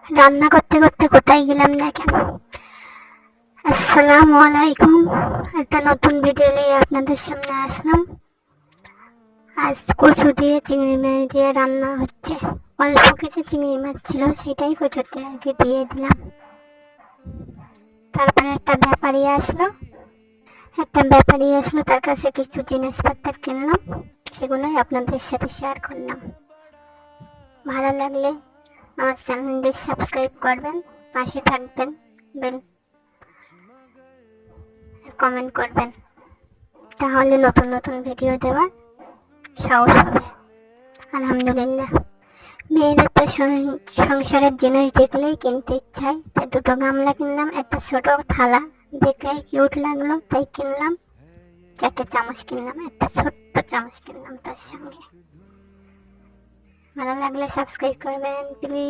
রান্না করতে করতে কোথায় গেলাম দেখেন। আসসালামু আলাইকুম। একটা নতুন ভিডিও নিয়ে আপনাদের সামনে আসলাম। আজ কচু দিয়ে চিংড়ি মাছ দিয়ে রান্না হচ্ছে। অল্প কিছু চিংড়ি মাছ ছিল, সেটাই কচুতে আর কি দিয়ে দিলাম। তারপরে একটা ব্যাপারী আসলো, তার কাছে কিছু জিনিসপত্র কিনলাম, সেগুলোই আপনাদের সাথে শেয়ার করলাম। ভালো লাগলে আমার চ্যানেলটি সাবস্ক্রাইব করবেন, পাশে থাকবেন, বেল কমেন্ট করবেন, তাহলে নতুন নতুন ভিডিও দেওয়ার সাহস হবে। আলহামদুলিল্লাহ, মেয়েদের তো সংসারের জিনিস দেখলেই কিনতে ইচ্ছায়, তাই দুটো গামলা কিনলাম, একটা ছোট থালা দেখলেই কিউট লাগলো তাই কিনলাম, 4টে চামচ কিনলাম, একটা ছোট্ট চামচ কিনলাম তার সঙ্গে। ভালো লাগলে সাবস্ক্রাইব করবেন প্লিজ।